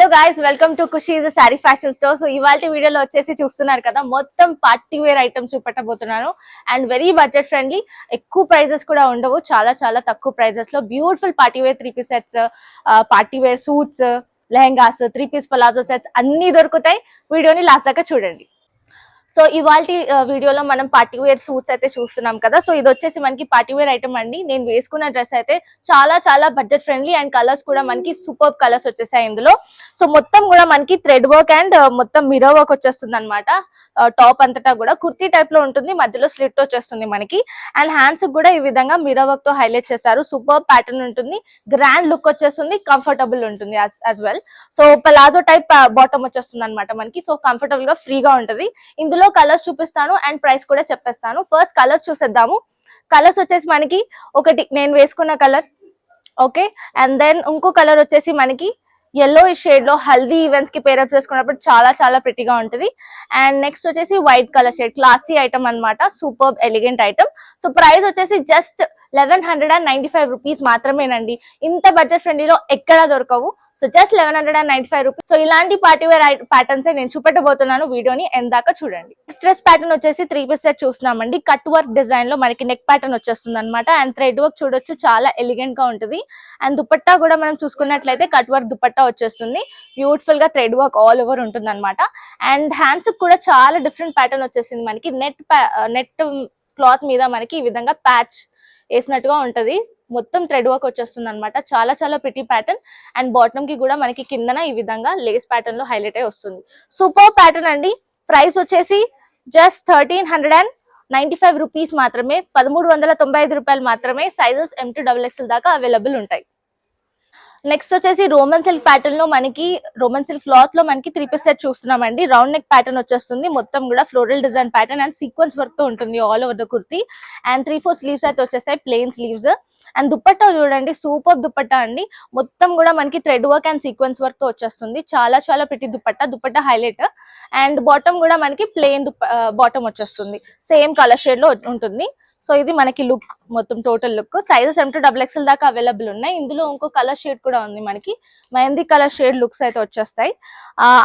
guys, welcome to Kushi the Saree Fashion Store. So ఇవాల్టి వీడియోలో వచ్చేసి చూస్తున్నారు కదా, మొత్తం పార్టీ వేర్ ఐటమ్స్ చూపెట్టబోతున్నాను అండ్ వెరీ బడ్జెట్ ఫ్రెండ్లీ. ఎక్కువ ప్రైజెస్ కూడా ఉండవు, చాలా చాలా తక్కువ ప్రైజెస్ లో beautiful party wear 3 piece sets, party wear suits, lehengas, 3 piece palazzo sets అన్ని దొరుకుతాయి. వీడియోని లాస్ట్ దాకా చూడండి. సో ఇవాల్టి వీడియోలో మనం పార్టీ వేర్ సూట్స్ అయితే చూస్తున్నాం కదా. సో ఇది వచ్చేసి మనకి పార్టీ వేర్ ఐటమ్ అండి. నేను వేసుకున్న డ్రెస్ అయితే చాలా చాలా బడ్జెట్ ఫ్రెండ్లీ అండ్ కలర్స్ కూడా మనకి సూపర్ కలర్స్ వచ్చేసాయి ఇందులో. సో మొత్తం కూడా మనకి థ్రెడ్ వర్క్ అండ్ మొత్తం మిర్రర్ వర్క్ వచ్చేస్తుంది అనమాట. టాప్ అంతటా కూడా కుర్తీ టైప్ లో ఉంటుంది, మధ్యలో స్లిట్ వచ్చేస్తుంది మనకి. అండ్ హ్యాండ్స్ కూడా ఈ విధంగా మిర్రర్ వర్క్ తో హైలైట్ చేశారు. సూపర్ ప్యాటర్న్ ఉంటుంది, గ్రాండ్ లుక్ వచ్చేస్తుంది, కంఫర్టబుల్ ఉంటుంది as well. So palazzo type bottom వచ్చేస్తుంది అనమాట మనకి. సో కంఫర్టబుల్ గా ఫ్రీగా ఉంటుంది. ఇందులో కలర్స్ చూపిస్తాను అండ్ ప్రైస్ కూడా చెప్పేస్తాను. ఫస్ట్ కలర్స్ చూసేద్దాము. కలర్స్ వచ్చేసి మనకి ఒకటి నేను వేసుకున్న కలర్, ఓకే. అండ్ దెన్ ఇంకో కలర్ వచ్చేసి మనకి yellow షేడ్ లో హల్దీ ఈవెంట్స్ కి పేరప్ చేసుకున్నప్పుడు చాలా చాలా ప్రిటీగా ఉంటుంది. అండ్ నెక్స్ట్ వచ్చేసి white colour shade, classy item అనమాట, super elegant item. So price వచ్చేసి జస్ట్ 1195 రూపీస్ మాత్రమేనండి. ఇంత బడ్జెట్ ఫ్రెండ్లీలో ఎక్కడా దొరకవు. So just 1195 rupees. సో ఇలాంటి పార్టీ వేర్ ప్యాటర్న్స్ నేను చూపెట్టబోతున్నాను. వీడియోని ఎందాక చూడండి. డ్రెస్ ప్యాటర్న్ వచ్చేసి 3 పీస్ సెట్ చూస్తున్నామండి. కట్ వర్క్ డిజైన్ లో మనకి నెక్ ప్యాటర్న్ వచ్చేస్తుంది అనమాట. అండ్ థ్రెడ్ వర్క్ చూడొచ్చు, చాలా ఎలిగెంట్ గా ఉంటుంది. అండ్ దుపట్టా కూడా మనం చూసుకున్నట్లయితే కట్ వర్క్ దుపట్టా వచ్చేస్తుంది. బ్యూటిఫుల్ గా థ్రెడ్ వర్క్ ఆల్ ఓవర్ ఉంటుంది అనమాట. అండ్ హ్యాండ్స్ కూడా చాలా డిఫరెంట్ ప్యాటర్న్ వచ్చేసింది మనకి. నెట్ క్లాత్ మీద మనకి ఈ విధంగా ప్యాచ్ వేసినట్టుగా ఉంటది. మొత్తం థ్రెడ్ వర్క్ వచ్చేస్తుంది అనమాట. చాలా చాలా ప్రిటీ ప్యాటర్న్. అండ్ బాటమ్ కి కూడా మనకి కిందన ఈ విధంగా లేస్ ప్యాటర్న్ లో హైలైట్ అయి వస్తుంది. సూపర్ ప్యాటర్న్ అండి. ప్రైస్ వచ్చేసి జస్ట్ 1395 రూపీస్ మాత్రమే, 1395 రూపాయలు మాత్రమే. సైజెస్ M2XXL దాకా అవైలబుల్ ఉంటాయి. నెక్స్ట్ వచ్చేసి రోమన్ సిల్క్ ప్యాటర్న్ లో మనకి, రోమన్ సిల్క్ క్లాత్ లో మనకి 3 పీస్ సెట్ చూస్తున్నామండి. రౌండ్ నెక్ ప్యాటర్న్ వచ్చేస్తుంది, మొత్తం కూడా floral design pattern and sequence work తో ఉంటుంది all over the kurti. And 3/4 sleeves అయితే వచ్చేస్తాయి, ప్లెయిన్ స్లీవ్స్. అండ్ దుపట్టా చూడండి, సూపర్ దుపట్టా అండి. మొత్తం కూడా మనకి thread work and sequence work తో వచ్చేస్తుంది. చాలా చాలా pretty dupatta highlight. And bottom కూడా మనకి ప్లెయిన్ బాటమ్ వచ్చేస్తుంది, సేమ్ కలర్ షేడ్ లో ఉంటుంది. సో ఇది మనకి లుక్, మొత్తం టోటల్ లుక్. సైజెస్ M2XXL దాకా అవైలబుల్ ఉన్నాయి. ఇందులో ఇంకో కలర్ షేడ్ కూడా ఉంది మనకి, మెహందీ కలర్ షేడ్ లుక్స్ అయితే వచ్చేస్తాయి.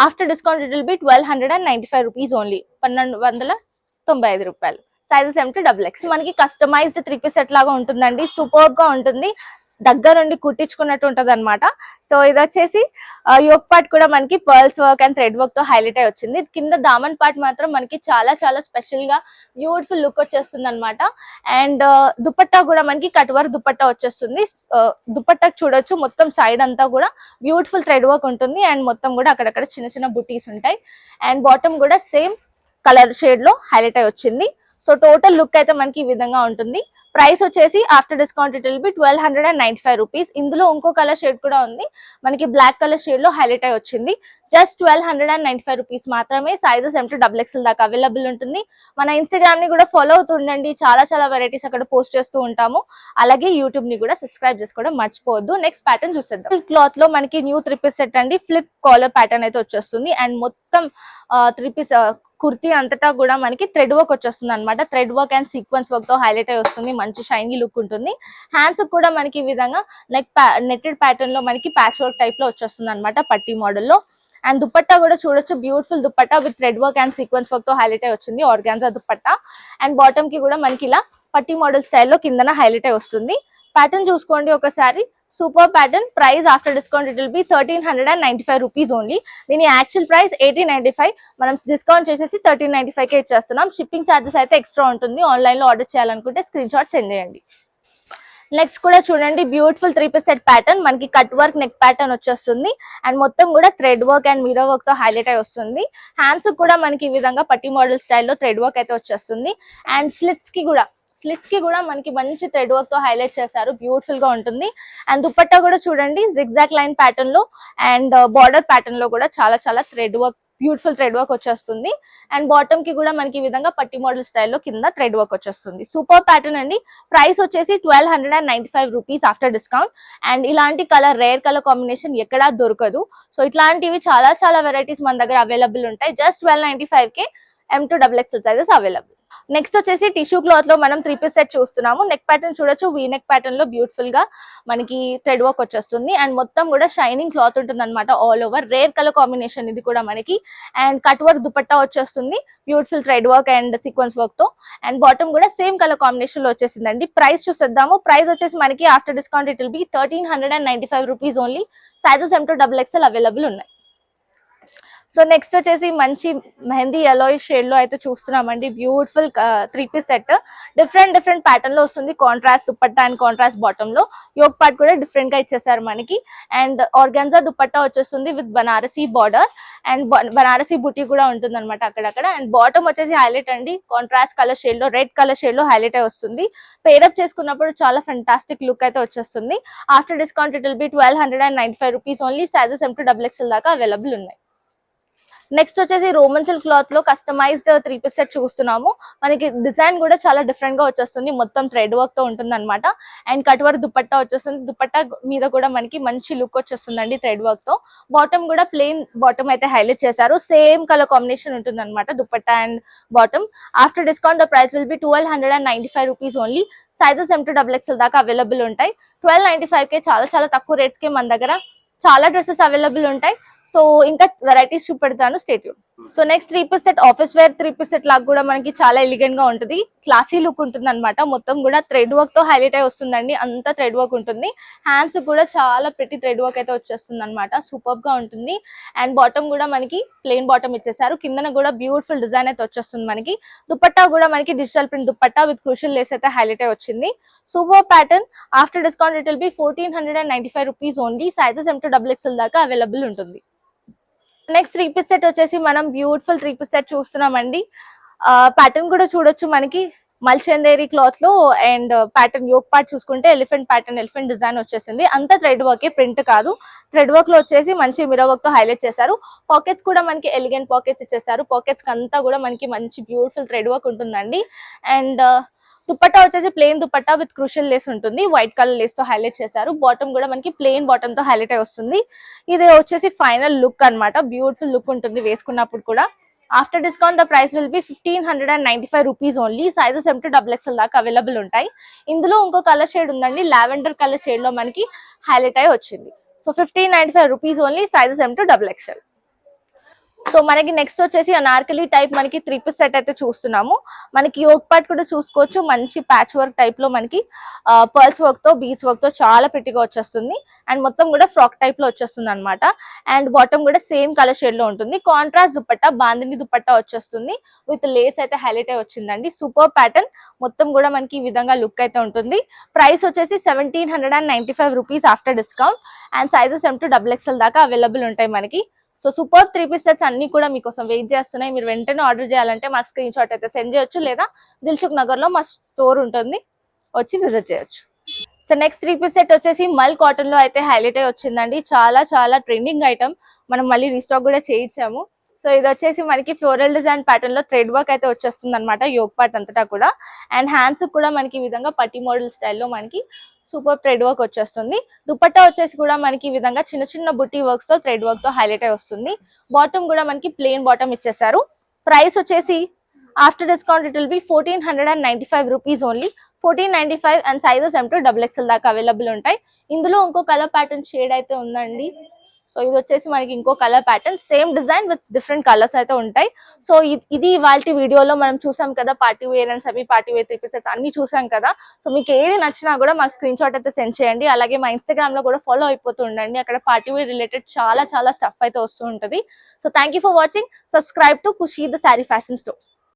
After discount it will B 1295 rupees only, 1295 రూపాయలు. Sizes M2XXL. మనకి కస్టమైజ్డ్ 3 పీస్ సెట్ లాగా ఉంటుందండి. సూపర్ గా ఉంటుంది, దగ్గరుండి కుట్టించుకున్నట్టు ఉంటది అనమాట. సో ఇది వచ్చేసి యోక్ పార్ట్ కూడా మనకి pearls work and thread work తో హైలైట్ అయి వచ్చింది. కింద దామన్ పార్ట్ మాత్రం మనకి చాలా చాలా స్పెషల్ గా బ్యూటిఫుల్ లుక్ వచ్చేస్తుంది అనమాట. అండ్ దుపట్టా కూడా మనకి కట్ వర్క్ దుపట్టా వచ్చేస్తుంది. దుపట్టా చూడొచ్చు, మొత్తం సైడ్ అంతా కూడా బ్యూటిఫుల్ థ్రెడ్ వర్క్ ఉంటుంది. అండ్ మొత్తం కూడా అక్కడక్కడ చిన్న చిన్న బుటీస్ ఉంటాయి. అండ్ బాటమ్ కూడా సేమ్ కలర్ షేడ్ లో హైలైట్ అయి వచ్చింది. సో టోటల్ లుక్ అయితే మనకి ఈ విధంగా ఉంటుంది. ప్రైస్ వచ్చేసి after discount it will B 1295 rupees. ఇందులో ఇంకో కలర్ షేడ్ కూడా ఉంది మనకి, బ్లాక్ కలర్ షేడ్ లో హైలైట్ అయి వచ్చింది. జస్ట్ 1295 రూపీస్ మాత్రమే. సైజెస్ M2XXL దాకా అవైలబుల్ ఉంటుంది. మన ఇన్స్టాగ్రామ్ ని కూడా ఫాలో అవుతుండండి, చాలా చాలా వెరైటీస్ అక్కడ పోస్ట్ చేస్తూ ఉంటాము. అలాగే యూట్యూబ్ ని కూడా సబ్స్క్రైబ్ చేసుకోవడం మర్చిపోవద్దు. నెక్స్ట్ ప్యాటర్న్ చూసేద్దాం. క్లాత్ లో మనకి న్యూ 3 పీస్ సెట్ అండి. ఫ్లిప్ కాలర్ ప్యాటర్న్ అయితే వచ్చేస్తుంది. అండ్ మొత్తం 3 పీస్ కుర్తీ అంతటా కూడా మనకి థ్రెడ్ వర్క్ వచ్చేస్తుంది అనమాట. Thread work and sequence work తో హైలైట్ అయి వస్తుంది, మంచి షైనీ లుక్ ఉంటుంది. హ్యాండ్స్ కూడా మనకి ఈ విధంగా నెట్టెడ్ ప్యాటర్న్ లో మనకి ప్యాచ్ వర్క్ టైప్ లో వచ్చేస్తుంది అనమాట, పట్టీ మోడల్ లో. అండ్ దుపట్టా కూడా చూడొచ్చు, beautiful dupatta with thread work and sequence work తో హైలైట్ అయి వచ్చింది, ఆర్గాన్జా దుపట్టా. అండ్ బాటమ్ కి కూడా మనకి ఇలా పట్టీ మోడల్ స్టైల్లో కిందన హైలైట్ అయి వస్తుంది. ప్యాటర్న్ చూసుకోండి ఒకసారి, super pattern. Price after discount it will be 1395 rupees only. దీని యాక్చువల్ ప్రైస్ 1895, మనం డిస్కౌంట్ చేసేసి 1395 కే ఇచ్చేస్తున్నాం. షిప్పింగ్ ఛార్జెస్ అయితే ఎక్స్ట్రా ఉంటుంది. ఆన్లైన్ లో ఆర్డర్ చేయాలనుకుంటే స్క్రీన్ షాట్ సెండ్ చేయండి. నెక్స్ట్ కూడా చూడండి, బ్యూటిఫుల్ 3 పీస్ సెట్ ప్యాటర్న్. మనకి కట్ వర్క్ నెక్ ప్యాటర్న్ వచ్చేస్తుంది. అండ్ మొత్తం కూడా thread work and mirror work తో హైలైట్ అయి వస్తుంది. హ్యాండ్స్ కూడా మనకి ఈ విధంగా పట్టీ మోడల్ స్టైల్లో థ్రెడ్ వర్క్ అయితే వచ్చేస్తుంది. అండ్ స్లిట్స్ కి కూడా మనకి మంచి థ్రెడ్ వర్క్ తో హైలైట్ చేశారు, బ్యూటిఫుల్ గా ఉంటుంది. అండ్ దుపట్టా కూడా చూడండి, జిగ్జాగ్ లైన్ ప్యాటర్న్ లో అండ్ బార్డర్ ప్యాటర్న్ లో కూడా చాలా చాలా thread work, beautiful thread work వచ్చేస్తుంది. అండ్ బాటమ్ కి కూడా మనకి ఈ విధంగా పట్టీ మోడల్ స్టైల్లో కింద థ్రెడ్ వర్క్ వచ్చేస్తుంది. సూపర్ ప్యాటర్న్ అండి. ప్రైస్ వచ్చేసి 1295 రూపీస్ ఆఫ్టర్ డిస్కౌంట్. అండ్ ఇలాంటి కలర్, రేర్ కలర్ కాంబినేషన్ ఎక్కడా దొరకదు. సో ఇట్లాంటివి చాలా చాలా వెరైటీస్ మన దగ్గర అవైలబుల్ ఉంటాయి. జస్ట్ 1295 కే M2XXL సైజెస్ అవైలబుల్. నెక్స్ట్ వచ్చేసి టిష్యూ క్లాత్ లో మనం 3 పీస్ సెట్ చూస్తున్నాము. నెక్ ప్యాటర్న్ చూడొచ్చు, వీ నెక్ ప్యాటర్న్ లో బ్యూటిఫుల్ గా మనకి థ్రెడ్ వర్క్ వచ్చేస్తుంది అండ్ మొత్తం కూడా షైనింగ్ క్లాత్ ఉంటుంది అనమాట. All over rare colour combination ఇది కూడా మనకి. అండ్ కట్ వర్క్ దుపట్టా వచ్చేస్తుంది beautiful thread work and sequence work తో. అండ్ బాటమ్ కూడా సేమ్ కలర్ కాంబినేషన్ లో వచ్చేసిందండి. ప్రైస్ చూసేద్దాము. ప్రైస్ వచ్చేసి మనకి after discount it will be 1395 rupees only. Sizes M2XXL available ఉన్నాయి. సో నెక్స్ట్ వచ్చేసి మంచి మెహందీ ఎలోయ్ షేడ్ లో అయితే చూస్తున్నామండి. Beautiful 3 piece set different pattern లో వస్తుంది. Contrast dupatta and contrast bottom లో యోక్ పార్ట్ కూడా డిఫరెంట్ గా ఇచ్చేసారు మనకి. అండ్ ఆర్గాన్జా దుపట్టా వచ్చేస్తుంది with Banarasi border and Banarasi బుటీ కూడా ఉంటుంది అనమాట అక్కడక్కడ. అండ్ బాటమ్ వచ్చేసి హైలైట్ అండి, కాంట్రాస్ట్ కలర్ షేడ్ లో రెడ్ కలర్ షేడ్ లో హైలైట్ అయి వస్తుంది. పేరప్ చేసుకున్నప్పుడు చాలా ఫెంటాస్టిక్ లుక్ అయితే వచ్చేస్తుంది. After discount it will B 1295 rupees only. Sizes M2XXL దాకా అవైలబుల్ ఉన్నాయి. నెక్స్ట్ వచ్చేసి రోమన్ సిల్క్ క్లాత్ లో కస్టమైజ్డ్ 3 పీస్ సెట్ చూస్తున్నాము. మనకి డిజైన్ కూడా చాలా డిఫరెంట్ గా వచ్చేస్తుంది. మొత్తం థ్రెడ్ వర్క్ తో ఉంటుంది అనమాట. అండ్ కట్ వర్క్ దుపట్టా వచ్చేస్తుంది. దుపట్టా మీద కూడా మనకి మంచి లుక్ వచ్చేస్తుందండి థ్రెడ్ వర్క్ తో. బాటమ్ కూడా ప్లెయిన్ బాటమ్ అయితే హైలైట్ చేశారు. సేమ్ కలర్ కాంబినేషన్ ఉంటుంది అనమాట dupatta and bottom. After discount the price will be 1295 rupees only. Sizes M2XXL దాకా అవైలబుల్ ఉంటాయి. 1295 కే చాలా తక్కువ రేట్స్ కి మన దగ్గర చాలా డ్రెస్సెస్ అవైలబుల్ ఉంటాయి. సో ఇంకా వెరైటీస్ చూపెడతాను, stay tune. So next 3 piece set office wear 3 piece set లాగా కూడా మనకి చాలా ఎలిగెంట్ గా ఉంటుంది. క్లాసీ లుక్ ఉంటుంది అనమాట. మొత్తం కూడా థ్రెడ్ వర్క్ తో హైలైట్ అయి వస్తుందండి. అంతా థ్రెడ్ వర్క్ ఉంటుంది. హ్యాండ్స్ కూడా చాలా ప్రిటీ థ్రెడ్ వర్క్ అయితే వచ్చేస్తుంది అనమాట. సూపర్ గా ఉంటుంది. అండ్ బాటమ్ కూడా మనకి ప్లెయిన్ బాటమ్ ఇచ్చేసారు. కిందన కూడా బ్యూటిఫుల్ డిజైన్ అయితే వచ్చేస్తుంది మనకి. దుపట్టా కూడా మనకి digital print dupatta with crucial lace అయితే హైలైట్ అయి వచ్చింది. Super pattern. After discount it will be 1495 rupees only. Sizes M2XXL దాకా అవైలబుల్ ఉంటుంది. నెక్స్ట్ 3 పీస్ సెట్ వచ్చేసి మనం బ్యూటిఫుల్ 3 పీస్ సెట్ చూస్తున్నామండి. ప్యాటర్న్ కూడా చూడొచ్చు మనకి మల్చందేరి క్లాత్ లో. అండ్ ప్యాటర్న్ యోక్ పార్ట్ చూసుకుంటే ఎలిఫెంట్ ప్యాటర్న్, ఎలిఫెంట్ డిజైన్ వచ్చేసింది. అంతా థ్రెడ్ వర్క్, ప్రింట్ కాదు. థ్రెడ్ వర్క్ లో వచ్చేసి మంచి మిర్రర్ వర్క్ తో హైలైట్ చేశారు. పాకెట్స్ కూడా మనకి ఎలిగెంట్ పాకెట్స్ ఇచ్చేసారు. పాకెట్స్ అంతా కూడా మనకి మంచి బ్యూటిఫుల్ థ్రెడ్ వర్క్ ఉంటుందండి. అండ్ దుపట్టా వచ్చేసి plain dupatta with crucial lace ఉంటుంది. వైట్ కలర్ లేస్ తో హైలైట్ చేశారు. బాటమ్ కూడా మనకి ప్లెయిన్ బాటమ్ తో హైలైట్ అయి వస్తుంది. ఇది వచ్చేసి ఫైనల్ లుక్ అన్నమాట. బ్యూటిఫుల్ లుక్ ఉంటుంది వేసుకున్నప్పుడు కూడా. After discount the price will be 1595 rupees only. Sizes M2XXL దాకా అవైలబుల్ ఉంటాయి. ఇందులో ఇంకో కలర్ షేడ్ ఉందండి, లావెండర్ కలర్ షేడ్ లో మనకి హైలైట్ అయి వచ్చింది. So 1595 rupees only. Sizes M2XXL. So మనకి నెక్స్ట్ వచ్చేసి అనార్కలి టైప్ మనకి 3 పీస్ సెట్ అయితే చూస్తున్నాము. మనకి యోక్ పార్ట్ కూడా చూసుకోవచ్చు. మంచి ప్యాచ్ వర్క్ టైప్ లో మనకి పర్ల్స్ వర్క్ తో బీచ్ వర్క్ తో చాలా ప్రిటీగా వచ్చేస్తుంది. అండ్ మొత్తం కూడా ఫ్రాక్ టైప్ లో వచ్చేస్తుంది అనమాట. అండ్ బాటమ్ కూడా సేమ్ కలర్ షేడ్ లో ఉంటుంది. కాంట్రాస్ట్ దుపట్టా, బాందిని దుపట్టా వచ్చేస్తుంది విత్ లేస్ అయితే హైలైట్ అయి వచ్చిందండి. Super pattern. మొత్తం కూడా మనకి ఈ విధంగా లుక్ అయితే ఉంటుంది. ప్రైస్ వచ్చేసి 1795 rupees after discount. And sizes M2XXL దాకా అవైలబుల్ ఉంటాయి మనకి. సో సూపర్ 3 పీస్ సెట్స్ అన్ని కూడా మీకోసం వెయిట్ చేస్తున్నాయి. మీరు వెంటనే ఆర్డర్ చేయాలంటే మాకు స్క్రీన్ షాట్ అయితే సెండ్ చేయొచ్చు, లేదా దిల్సుఖ్ నగర్ లో మా స్టోర్ ఉంటుంది, వచ్చి విజిట్ చేయొచ్చు. సో నెక్స్ట్ 3 పీస్ సెట్ వచ్చేసి మల్ కాటన్ లో అయితే హైలైట్ అయి వచ్చిందండి. చాలా ట్రెండింగ్ ఐటమ్. మనం మళ్ళీ రీస్టాక్ కూడా చేయించాము. సో ఇది వచ్చేసి మనకి ఫ్లోరల్ డిజైన్ ప్యాటర్న్ లో థ్రెడ్ వర్క్ అయితే వచ్చేస్తుంది అనమాట. యోక్ పార్ట్ అంతటా కూడా. అండ్ హ్యాండ్స్ కూడా మనకి ఈ విధంగా పట్టి మోడల్ స్టైల్లో మనకి సూపర్ థ్రెడ్ వర్క్ వచ్చేస్తుంది. దుపట్టా వచ్చేసి కూడా మనకి ఈ విధంగా చిన్న బుట్టి వర్క్స్ తో థ్రెడ్ వర్క్ తో హైలైట్ అయి వస్తుంది. బాటమ్ కూడా మనకి ప్లెయిన్ బాటమ్ ఇచ్చేసారు. ప్రైస్ వచ్చేసి after discount it will be 1495 rupees only. 1495 and sizes M2XXL దాకా అవైలబుల్ ఉంటాయి. ఇందులో ఇంకో కలర్ ప్యాటర్న్ షేడ్ అయితే ఉందండి. సో ఇది వచ్చేసి మనకి ఇంకో colour pattern, same design with different colours అయితే ఉంటాయి. సో ఇది ఇవాళ వీడియోలో మనం చూసాం కదా, party wear and semi party wear 3 pieces అన్ని చూసాం కదా. సో మీకు ఏది నచ్చినా కూడా మాకు స్క్రీన్ షాట్ అయితే సెండ్ చేయండి. అలాగే మా ఇన్స్టాగ్రామ్ లో కూడా ఫాలో అయిపోతూ ఉండండి. అక్కడ పార్టీ వేర్ రిలేటెడ్ చాలా స్టఫ్ అయితే వస్తూ ఉంటుంది. So thank you for watching. Subscribe to Khushi the sari fashion store.